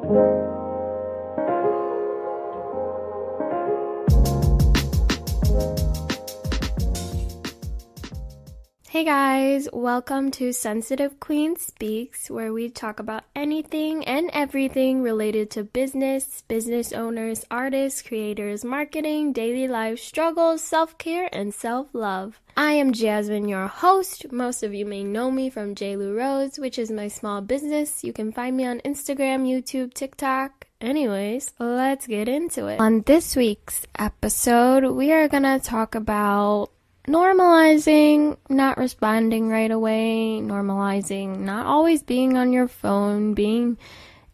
Hey guys, welcome to Sensitive Queen Speaks, where we talk about anything and everything related to business, business owners, artists, creators, marketing, daily life struggles, self-care, and self-love. I am Jasmine, your host. Most of you may know me from J. Lou Rose, which is my small business. You can find me on Instagram, YouTube, TikTok. Anyways, let's get into it. On this week's episode, we are gonna talk about normalizing not responding right away, normalizing not always being on your phone, being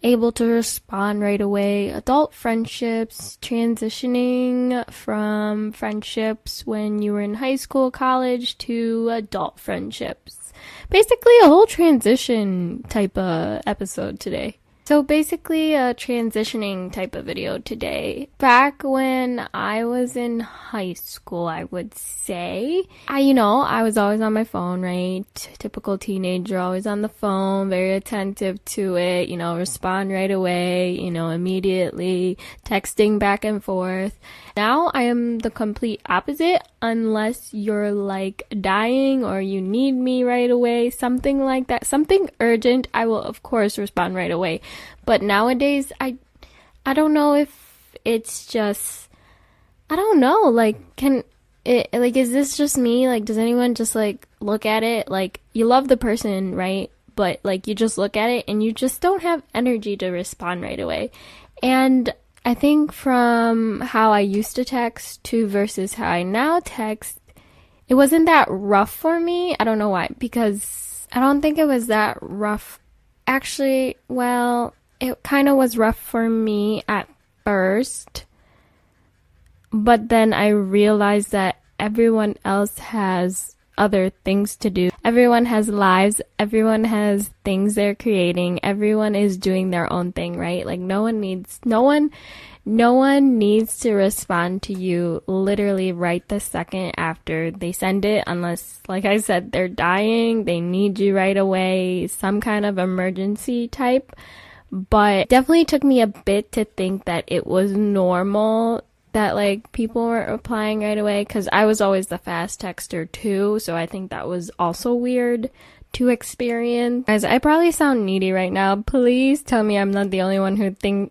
able to respond right away, adult friendships, transitioning from friendships when you were in high school, college, to adult friendships. Basically a whole transition type of episode today. So basically a transitioning type of video today. Back when I was in high school, I would say, I was always on my phone, right? Typical teenager, always on the phone, very attentive to it, respond right away, immediately, texting back and forth. Now I am the complete opposite, unless you're like dying or you need me right away, something like that, something urgent, I will of course respond right away. But nowadays, I don't know if it's just, I don't know, is this just me? Does anyone just, look at it? You love the person, right? But, you just look at it and you just don't have energy to respond right away. And I think from how I used to text to versus how I now text, it wasn't that rough for me. I don't know why, because I don't think it was that rough. Actually, well, it kind of was rough for me at first, but then I realized that everyone else has other things to do. Everyone has lives, everyone has things they're creating, everyone is doing their own thing, right? No one needs to respond to you literally right the second after they send it, unless, like I said, they're dying, they need you right away, some kind of emergency type. But it definitely took me a bit to think that it was normal that people weren't replying right away, because I was always the fast texter too, so I think that was also weird to experience. Guys, I probably sound needy right now. Please tell me I'm not the only one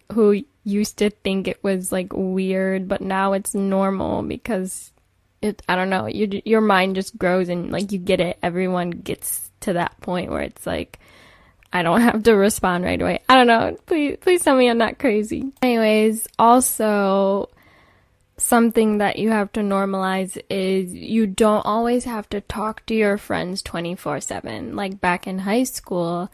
who used to think it was weird, but now it's normal, because I don't know, your mind just grows and you get it. Everyone gets to that point where it's I don't have to respond right away. I don't know. Please tell me I'm not crazy. Anyways, also something that you have to normalize is you don't always have to talk to your friends 24/7. Back in high school,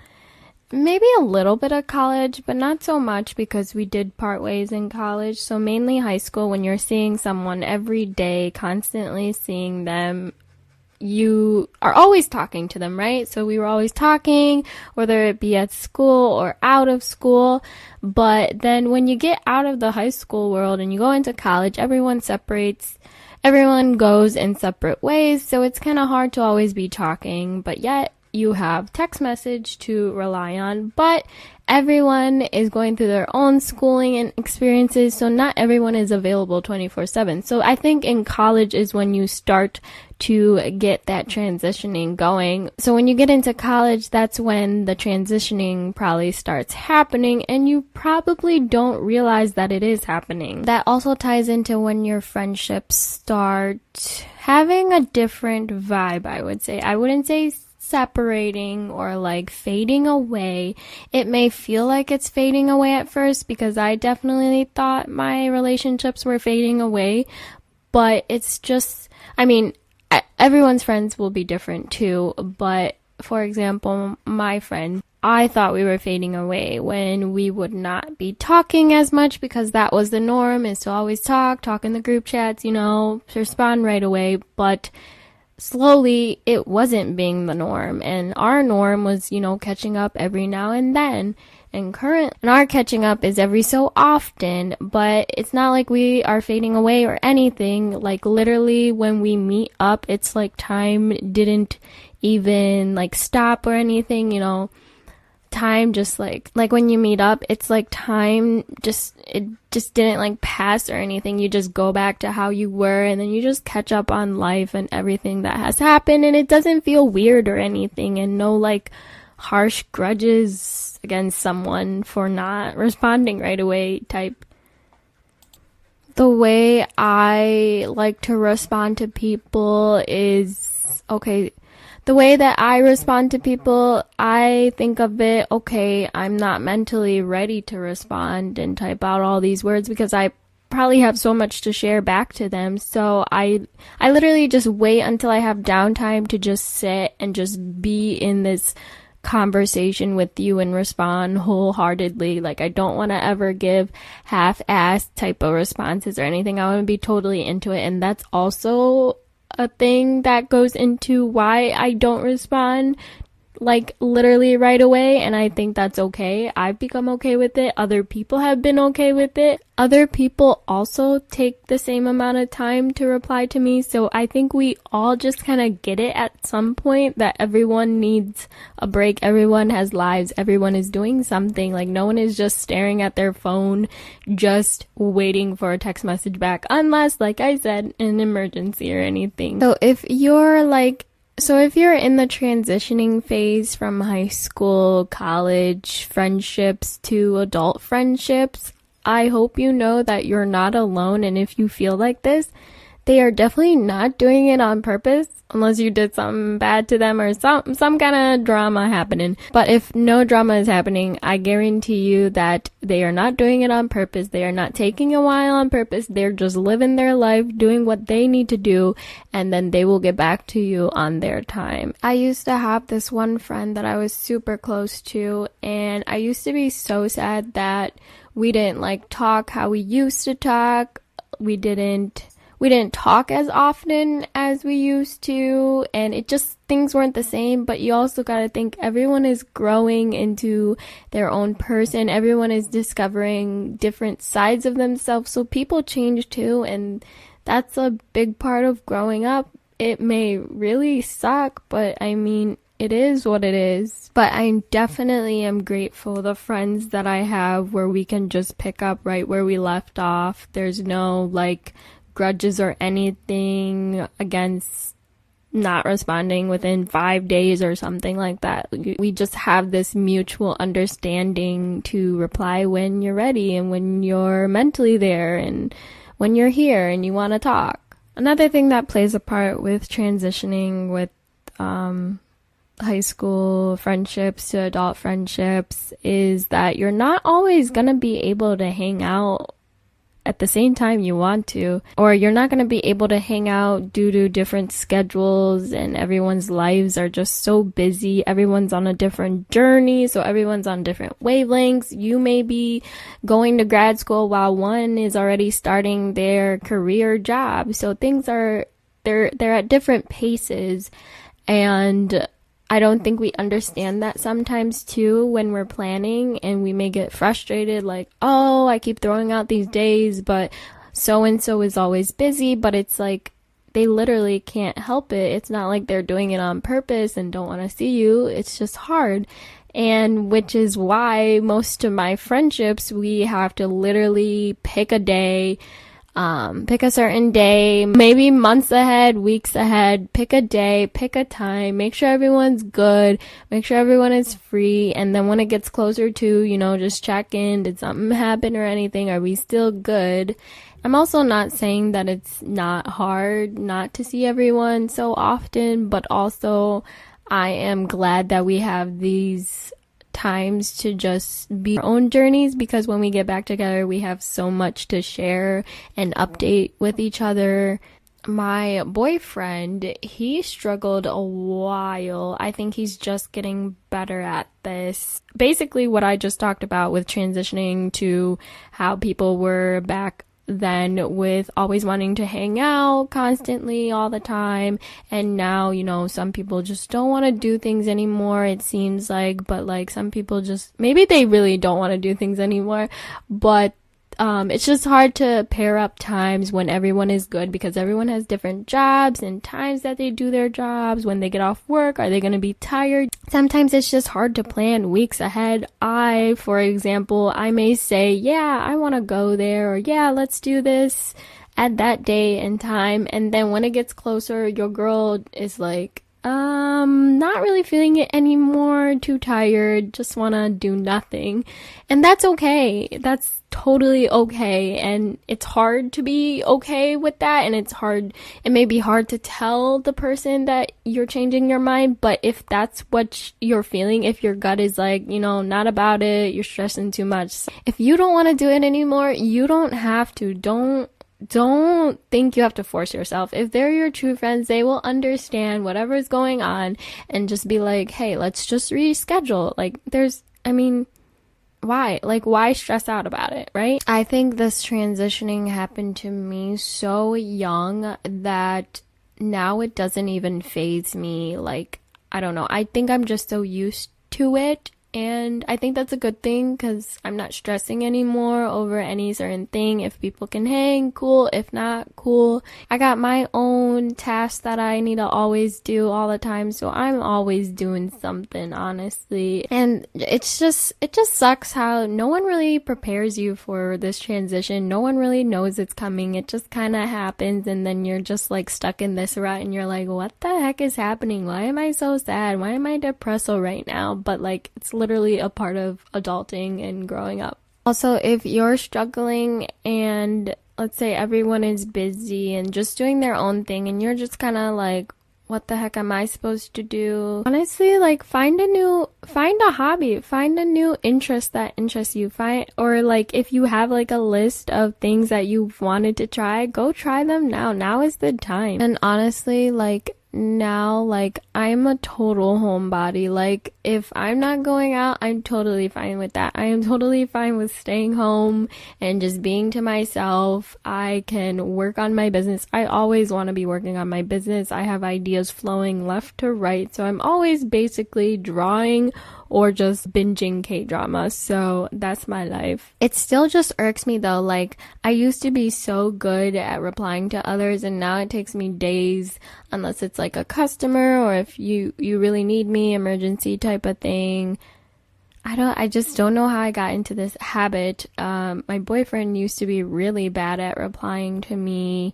maybe a little bit of college, but not so much, because we did part ways in college. So mainly high school, when you're seeing someone every day, constantly seeing them, you are always talking to them, right? So we were always talking, whether it be at school or out of school. But then when you get out of the high school world and you go into college, everyone separates, everyone goes in separate ways. So it's kind of hard to always be talking, but yet you have text message to rely on. But everyone is going through their own schooling and experiences, so not everyone is available 24/7. So I think in college is when you start to get that transitioning going. So when you get into college, that's when the transitioning probably starts happening, and you probably don't realize that it is happening. That also ties into when your friendships start having a different vibe, I would say. I wouldn't say separating or fading away. It may feel like it's fading away at first, because I definitely thought my relationships were fading away, but it's just, everyone's friends will be different too. But for example, my friend, I thought we were fading away when we would not be talking as much, because that was the norm, is to always talk in the group chats, respond right away. But slowly it wasn't being the norm, and our norm was, catching up every now and then. And our catching up is every so often, but it's not like we are fading away or anything. Literally when we meet up, it's time didn't even stop or anything, time just like when you meet up, it's like time it just didn't like pass or anything. You just go back to how you were, and then you just catch up on life and everything that has happened, and it doesn't feel weird or anything, and no like harsh grudges against someone for not responding right away type. The way I like to respond to people is, okay, the way that I respond to people, I think of it, okay, I'm not mentally ready to respond and type out all these words because I probably have so much to share back to them. So I literally just wait until I have downtime to just sit and just be in this conversation with you and respond wholeheartedly. Like, I don't want to ever give half-assed type of responses or anything. I want to be totally into it, and that's also a thing that goes into why I don't respond like literally right away, and I think that's okay. I've become okay with it. Other people have been okay with it. Other people also take the same amount of time to reply to me, so I think we all just kind of get it at some point that everyone needs a break. Everyone has lives. Everyone is doing something. Like, no one is just staring at their phone just waiting for a text message back, unless, like I said, an emergency or anything. So if you're in the transitioning phase from high school, college friendships to adult friendships, I hope you know that you're not alone. And if you feel like this, they are definitely not doing it on purpose, unless you did something bad to them or some kind of drama happening. But if no drama is happening, I guarantee you that they are not doing it on purpose. They are not taking a while on purpose. They're just living their life, doing what they need to do, and then they will get back to you on their time. I used to have this one friend that I was super close to, and I used to be so sad that we didn't like talk how we used to talk. We didn't talk as often as we used to, and it just, things weren't the same. But you also gotta think everyone is growing into their own person. Everyone is discovering different sides of themselves, so people change too, and that's a big part of growing up. It may really suck, but I mean, it is what it is. But I definitely am grateful the friends that I have where we can just pick up right where we left off. There's no like grudges or anything against not responding within 5 days or something like that. We just have this mutual understanding to reply when you're ready and when you're mentally there and when you're here and you want to talk. Another thing that plays a part with transitioning with high school friendships to adult friendships is that you're not always going to be able to hang out at the same time you want to, or you're not going to be able to hang out due to different schedules, and everyone's lives are just so busy. Everyone's on a different journey, so everyone's on different wavelengths. You may be going to grad school while one is already starting their career job, so things are they're at different paces, and I don't think we understand that sometimes too when we're planning, and we may get frustrated like, oh, I keep throwing out these days, but so-and-so is always busy. But it's like, they literally can't help it. It's not like they're doing it on purpose and don't want to see you. It's just hard. And which is why most of my friendships, we have to literally pick a day, pick a certain day, maybe months ahead, weeks ahead, pick a day, pick a time, make sure everyone's good, make sure everyone is free, and then when it gets closer to, just check in, did something happen or anything, are we still good? I'm also not saying that it's not hard not to see everyone so often, but also I am glad that we have these times to just be our own journeys, because when we get back together we have so much to share and update with each other. My boyfriend, he struggled a while. I think he's just getting better at this. Basically what I just talked about with transitioning to how people were back then with always wanting to hang out constantly all the time, and now some people just don't want to do things anymore, it seems like. But like, some people just, maybe they really don't want to do things anymore, but It's just hard to pair up times when everyone is good because everyone has different jobs and times that they do their jobs. When they get off work, are they going to be tired? Sometimes it's just hard to plan weeks ahead. For example, I may say, yeah, I want to go there, or yeah, let's do this at that day and time. And then when it gets closer, your girl is like, not really feeling it anymore, too tired, just wanna do nothing. And that's okay. That's totally okay. And it's hard to be okay with that. And it may be hard to tell the person that you're changing your mind. But if that's what you're feeling, if your gut is like, not about it, you're stressing too much. If you don't want to do it anymore, you don't have to. Don't think you have to force yourself. If they're your true friends, they will understand whatever's going on and just be like, hey, let's just reschedule. Why? Why stress out about it, right? I think this transitioning happened to me so young that now it doesn't even faze me. I don't know. I think I'm just so used to it. And I think that's a good thing because I'm not stressing anymore over any certain thing. If people can hang, cool. If not, cool. I got my own tasks that I need to always do all the time. So I'm always doing something, honestly. And it just sucks how no one really prepares you for this transition. No one really knows it's coming. It just kind of happens. And then you're just stuck in this rut and you're like, what the heck is happening? Why am I so sad? Why am I depressed right now? But it's literally a part of adulting and growing up. Also, if you're struggling and let's say everyone is busy and just doing their own thing and you're just kind of like, what the heck am I supposed to do? Honestly, find a hobby, find a new interest that interests you, if you have a list of things that you've wanted to try, go try them now. Now is the time. And honestly, now, I'm a total homebody. If I'm not going out, I'm totally fine with that. I am totally fine with staying home and just being to myself. I can work on my business. I always want to be working on my business. I have ideas flowing left to right. So I'm always basically drawing or just binging K-drama. So that's my life. It still just irks me though. I used to be so good at replying to others and now it takes me days unless it's a customer or if you really need me, emergency type of thing. I just don't know how I got into this habit. My boyfriend used to be really bad at replying to me.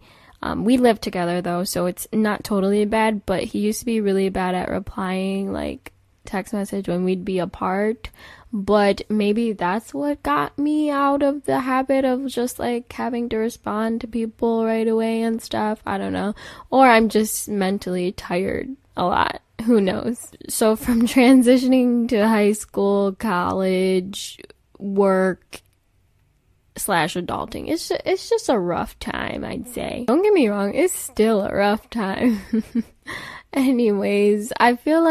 We live together though, so it's not totally bad, but he used to be really bad at replying text message when we'd be apart. But maybe that's what got me out of the habit of just having to respond to people right away and stuff. I don't know. Or I'm just mentally tired a lot. Who knows? So from transitioning to high school, college, work / adulting, it's just a rough time, I'd say. Don't get me wrong, it's still a rough time. Anyways, I feel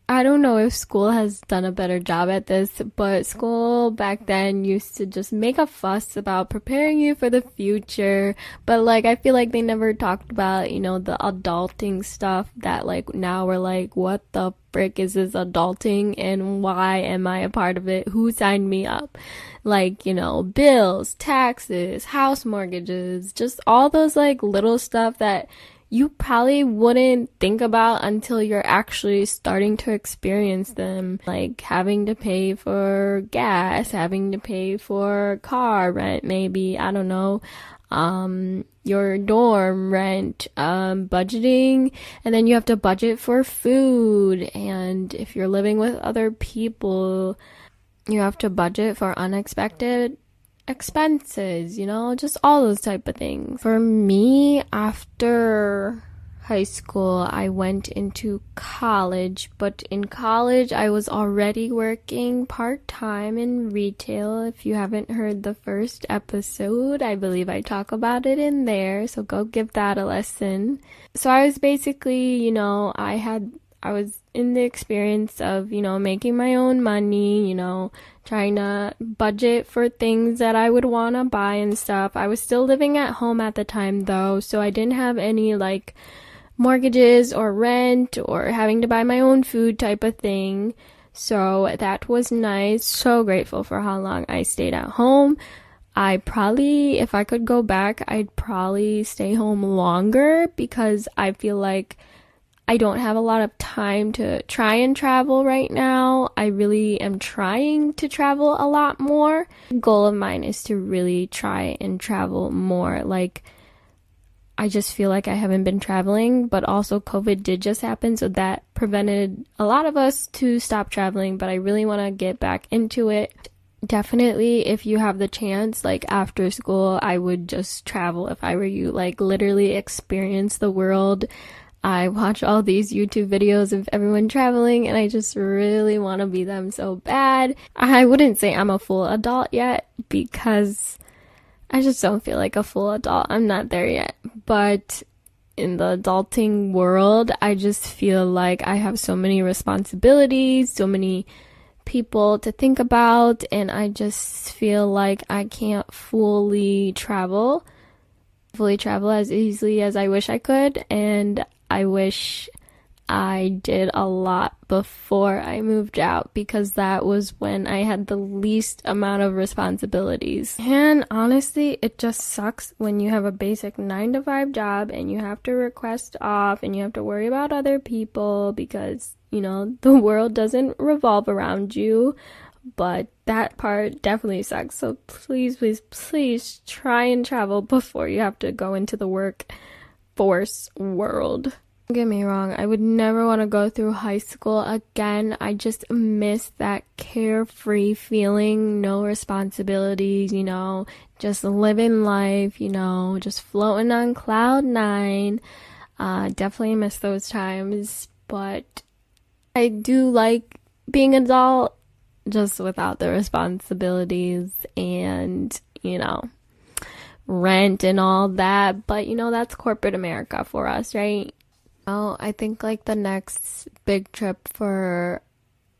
I don't know if school has done a better job at this, but school back then used to just make a fuss about preparing you for the future. But I feel they never talked about, the adulting stuff that now we're what the frick is this adulting and why am I a part of it? Who signed me up? Bills, taxes, house mortgages, just all those little stuff that you probably wouldn't think about until you're actually starting to experience them. Having to pay for gas, having to pay for car rent, maybe, I don't know, your dorm rent, budgeting, and then you have to budget for food. And if you're living with other people, you have to budget for unexpected expenses, just all those type of things. For me, after high school, I went into college, but in college, I was already working part-time in retail. If you haven't heard the first episode, I believe I talk about it in there, so go give that a listen. So I was basically, I was in the experience of, making my own money, trying to budget for things that I would want to buy and stuff. I was still living at home at the time though, so I didn't have any mortgages or rent or having to buy my own food type of thing. So that was nice. So grateful for how long I stayed at home. if I could go back, I'd probably stay home longer because I feel like I don't have a lot of time to try and travel right now. I really am trying to travel a lot more. The goal of mine is to really try and travel more. Like, I just feel like I haven't been traveling, but also COVID did just happen, so that prevented a lot of us to stop traveling, but I really want to get back into it. Definitely, if you have the chance, like after school, I would just travel if I were you, like literally experience the world. I watch all these YouTube videos of everyone traveling and I just really want to be them so bad. I wouldn't say I'm a full adult yet because I just don't feel like a full adult. I'm not there yet. But in the adulting world, I just feel like I have so many responsibilities, so many people to think about, and I just feel like I can't fully travel as easily as I wish I could, and I wish I did a lot before I moved out because that was when I had the least amount of responsibilities. And honestly, it just sucks when you have a basic 9-to-5 job and you have to request off and you have to worry about other people because, you know, the world doesn't revolve around you. But that part definitely sucks. So please, please, please try and travel before you have to go into the workforce world. Don't get me wrong, I would never want to go through high school again. I just miss that carefree feeling, no responsibilities, you know, just living life, you know, just floating on cloud 9. Definitely miss those times, but I do like being an adult just without the responsibilities and, you know, rent and all that. But, you know, that's corporate America for us, right? Well, I think like the next big trip for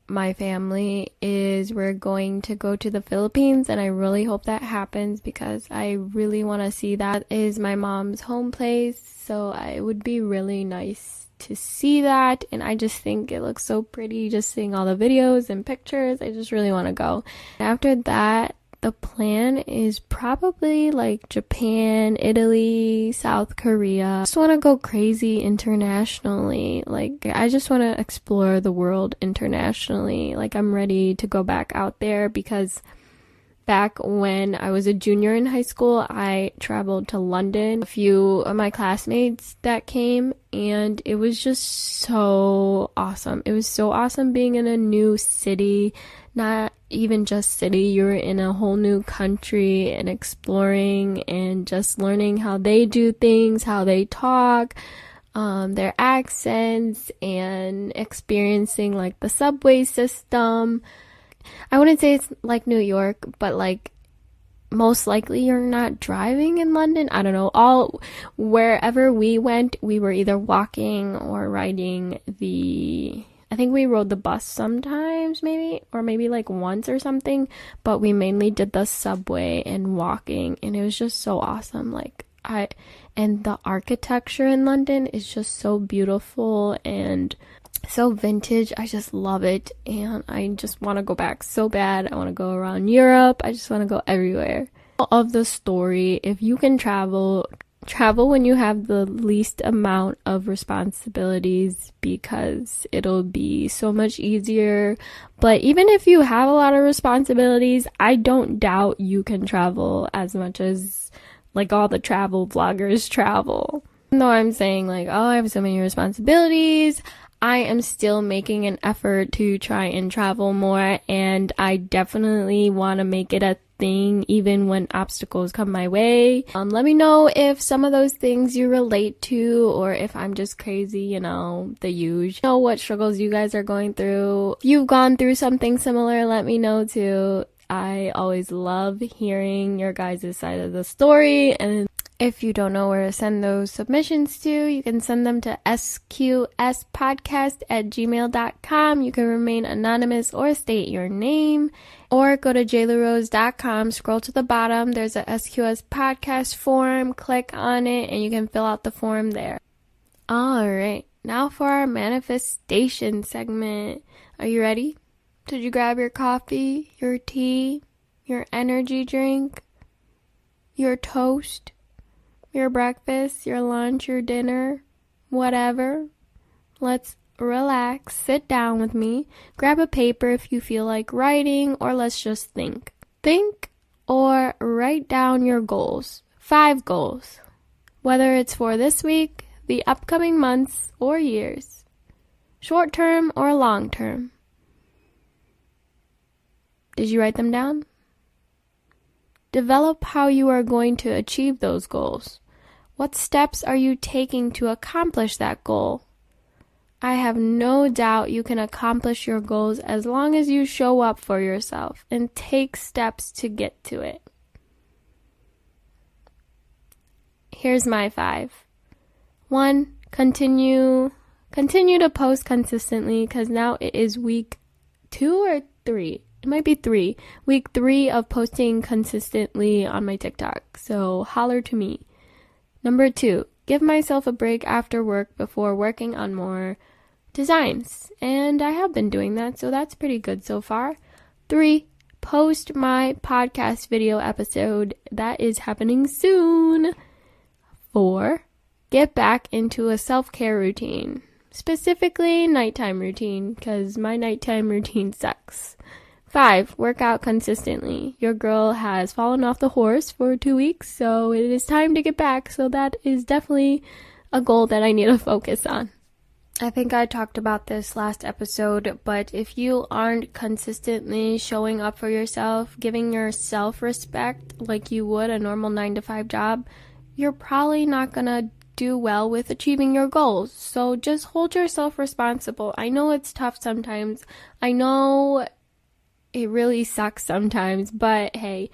my family is we're going to go to the Philippines, and I really hope that happens because I really want to see that. It is my mom's home place, so it would be really nice to see that, and I just think it looks so pretty just seeing all the videos and pictures. I just really want to go. After that, the plan is probably like Japan, Italy, South Korea. I just want to go crazy internationally. Like, I just want to explore the world internationally. Like, I'm ready to go back out there because back when I was a junior in high school, I traveled to London. A few of my classmates that came, and it was just so awesome. It was so awesome being in a new city, not even just city, you're in a whole new country and exploring and just learning how they do things, how they talk, their accents, and experiencing like the subway system. I wouldn't say it's like New York, but like most likely you're not driving in London. I don't know. Wherever we went, we were either walking or riding I think we rode the bus sometimes, maybe, or maybe like once or something, but we mainly did the subway and walking, and it was just so awesome. And the architecture in London is just so beautiful and so vintage. I just love it, and I just want to go back so bad. I want to go around Europe. I just want to go everywhere. Of the story, if you can travel when you have the least amount of responsibilities because it'll be so much easier. But even if you have a lot of responsibilities, I don't doubt you can travel as much as like all the travel vloggers travel. Even though I'm saying like, oh, I have so many responsibilities, I am still making an effort to try and travel more, and I definitely want to make it a thing even when obstacles come my way. Let me know if some of those things you relate to, or if I'm just crazy, you know, the usual. Know what struggles you guys are going through. If you've gone through something similar, let me know too. I always love hearing your guys' side of the story. And if you don't know where to send those submissions to, you can send them to sqspodcast@gmail.com. You can remain anonymous or state your name, or go to jaylarose.com, scroll to the bottom, there's a SQS podcast form, click on it, and you can fill out the form there. Alright, now for our manifestation segment. Are you ready? Did you grab your coffee, your tea, your energy drink? your toast, your breakfast, your lunch, your dinner, whatever. Let's relax, sit down with me, grab a paper if you feel like writing, or let's just think. Think or write down your goals. 5 goals. Whether it's for this week, the upcoming months, or years. Short term or long term. Did you write them down? Develop how you are going to achieve those goals. What steps are you taking to accomplish that goal? I have no doubt you can accomplish your goals as long as you show up for yourself and take steps to get to it. Here's my 5. 1, continue to post consistently, because now it is week 2 or 3. It might be 3. Week 3 of posting consistently on my TikTok. So holler to me. Number 2, give myself a break after work before working on more designs. And I have been doing that, so that's pretty good so far. 3, post my podcast video episode. That is happening soon. 4, get back into a self-care routine. Specifically, nighttime routine, because my nighttime routine sucks. 5, work out consistently. Your girl has fallen off the horse for 2 weeks, so it is time to get back. So that is definitely a goal that I need to focus on. I think I talked about this last episode, but if you aren't consistently showing up for yourself, giving yourself respect like you would a normal 9-to-5 job, you're probably not gonna do well with achieving your goals. So just hold yourself responsible. I know it's tough sometimes. I know it really sucks sometimes, but hey,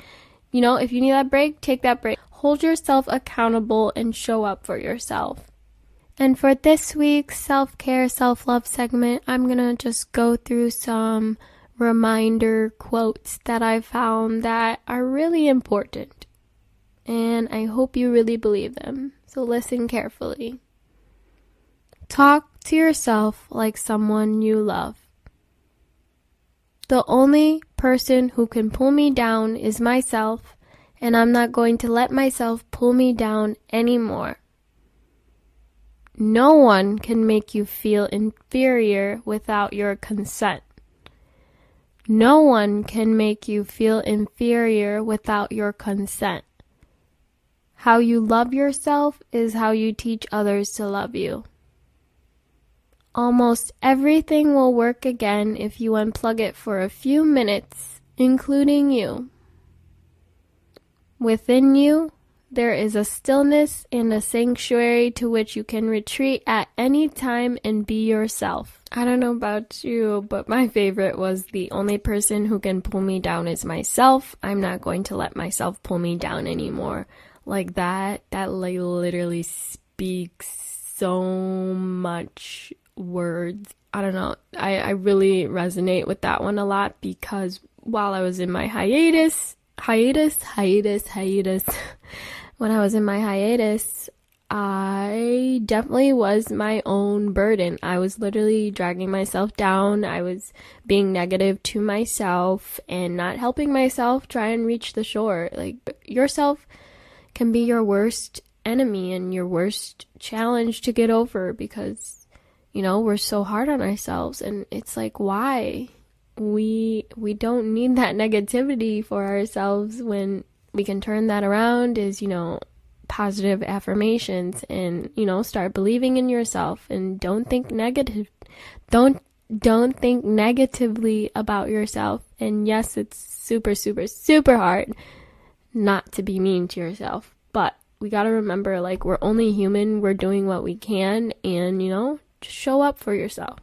if you need that break, take that break. Hold yourself accountable and show up for yourself. And for this week's self-care, self-love segment, I'm gonna just go through some reminder quotes that I found that are really important. And I hope you really believe them. So listen carefully. Talk to yourself like someone you love. The only person who can pull me down is myself, and I'm not going to let myself pull me down anymore. No one can make you feel inferior without your consent. No one can make you feel inferior without your consent. How you love yourself is how you teach others to love you. Almost everything will work again if you unplug it for a few minutes, including you. Within you, there is a stillness and a sanctuary to which you can retreat at any time and be yourself. I don't know about you, but my favorite was the only person who can pull me down is myself. I'm not going to let myself pull me down anymore. Like that like literally speaks so much words. I don't know. I really resonate with that one a lot, because while I was in my hiatus, when I was in my hiatus, I definitely was my own burden. I was literally dragging myself down. I was being negative to myself and not helping myself try and reach the shore. Like, yourself can be your worst enemy and your worst challenge to get over, because, we're so hard on ourselves, and it's like, why? We don't need that negativity for ourselves when we can turn that around is, positive affirmations and, start believing in yourself, and don't think negatively about yourself. And yes, it's super, super, super hard not to be mean to yourself, but we got to remember, like, we're only human. We're doing what we can, and, just show up for yourself.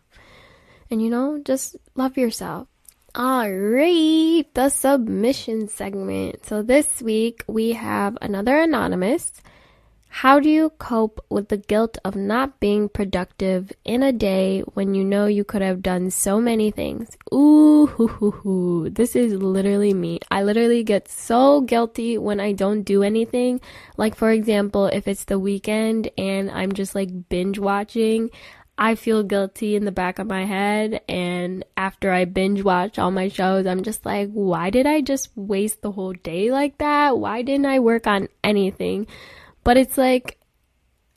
And, just love yourself. Alright, the submission segment. So this week we have another anonymous. How do you cope with the guilt of not being productive in a day when you know you could have done so many things? Ooh, this is literally me. I literally get so guilty when I don't do anything. Like, for example, if it's the weekend and I'm just like binge watching, I feel guilty in the back of my head, and after I binge watch all my shows, I'm just like, why did I just waste the whole day like that? Why didn't I work on anything? But it's like,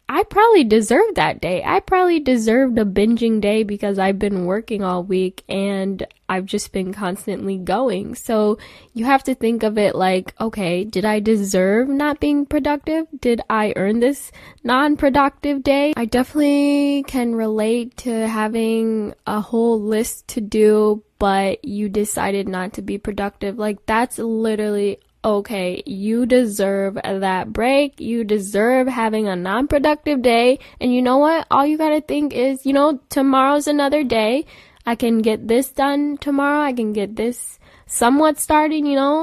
I probably deserved that day. I probably deserved a binging day because I've been working all week and I've just been constantly going. So you have to think of it like, okay, did I deserve not being productive? Did I earn this non-productive day? I definitely can relate to having a whole list to do, but you decided not to be productive. Like, that's literally okay. You deserve that break. You deserve having a non-productive day. And you know what? All you gotta think is, tomorrow's another day. I can get this done tomorrow. I can get this somewhat started,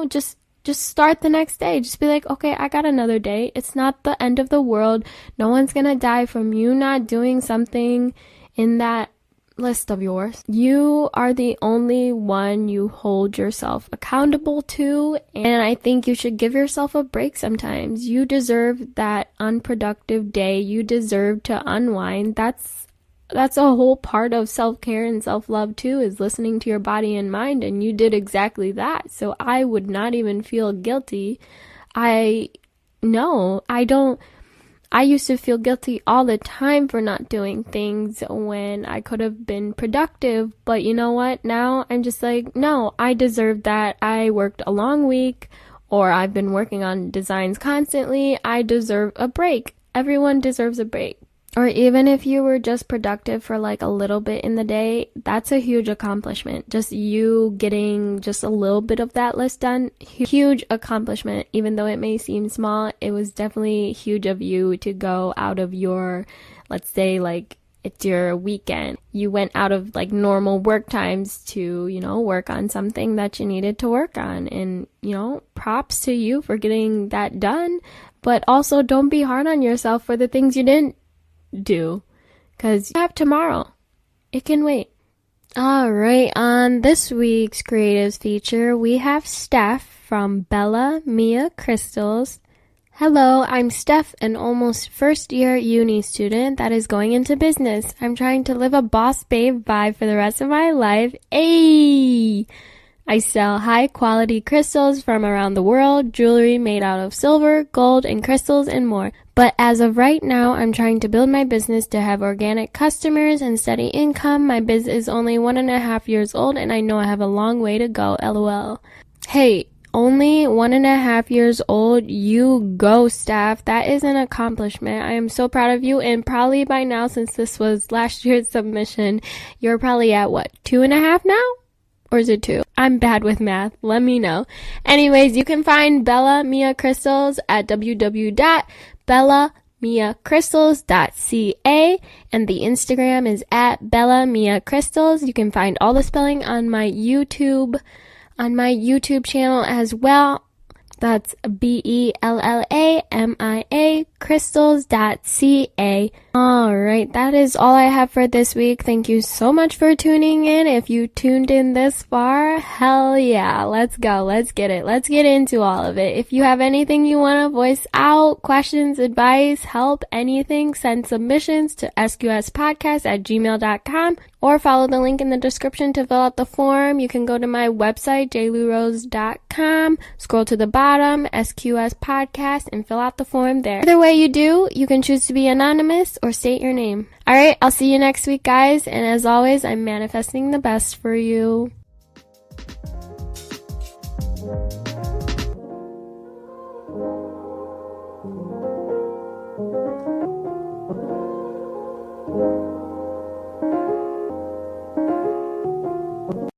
just start the next day. Just be like, okay, I got another day. It's not the end of the world. No one's gonna die from you not doing something in that list of yours. You are the only one you hold yourself accountable to, and I think you should give yourself a break sometimes. You deserve that unproductive day. You deserve to unwind. That's a whole part of self-care and self-love too, is listening to your body and mind, and you did exactly that. So I would not even feel guilty. I used to feel guilty all the time for not doing things when I could have been productive. But you know what? Now I'm just like, no, I deserve that. I worked a long week, or I've been working on designs constantly. I deserve a break. Everyone deserves a break. Or even if you were just productive for like a little bit in the day, that's a huge accomplishment. Just you getting just a little bit of that list done, huge accomplishment. Even though it may seem small, it was definitely huge of you to go out of your, let's say like it's your weekend. You went out of like normal work times to, work on something that you needed to work on. And, props to you for getting that done. But also don't be hard on yourself for the things you didn't do, because you have tomorrow. It can wait. Alright, on this week's creatives feature, we have Steph from Bella Mia Crystals. Hello, I'm Steph, an almost first year uni student that is going into business. I'm trying to live a boss babe vibe for the rest of my life. Ayy! I sell high-quality crystals from around the world, jewelry made out of silver, gold, and crystals, and more. But as of right now, I'm trying to build my business to have organic customers and steady income. My biz is only 1.5 years old, and I know I have a long way to go, lol. Hey, only 1.5 years old? You go, Steph. That is an accomplishment. I am so proud of you, and probably by now, since this was last year's submission, you're probably at, 2.5 now? Or is it 2? I'm bad with math. Let me know. Anyways, you can find Bella Mia Crystals at www.bellamiacrystals.ca, and the Instagram is at Bella Mia Crystals. You can find all the spelling on my YouTube channel as well. That's BELLAMIA crystals.ca. Alright, that is all I have for this week. Thank you so much for tuning in. If you tuned in this far, hell yeah, let's go. Let's get it. Let's get into all of it. If you have anything you want to voice out, questions, advice, help, anything, send submissions to sqspodcast@gmail.com or follow the link in the description to fill out the form. You can go to my website, jlurose.com, scroll to the bottom, SQS Podcast, and fill out the form there. Either way you do, you can choose to be anonymous or state your name. Alright, I'll see you next week, guys, and as always, I'm manifesting the best for you.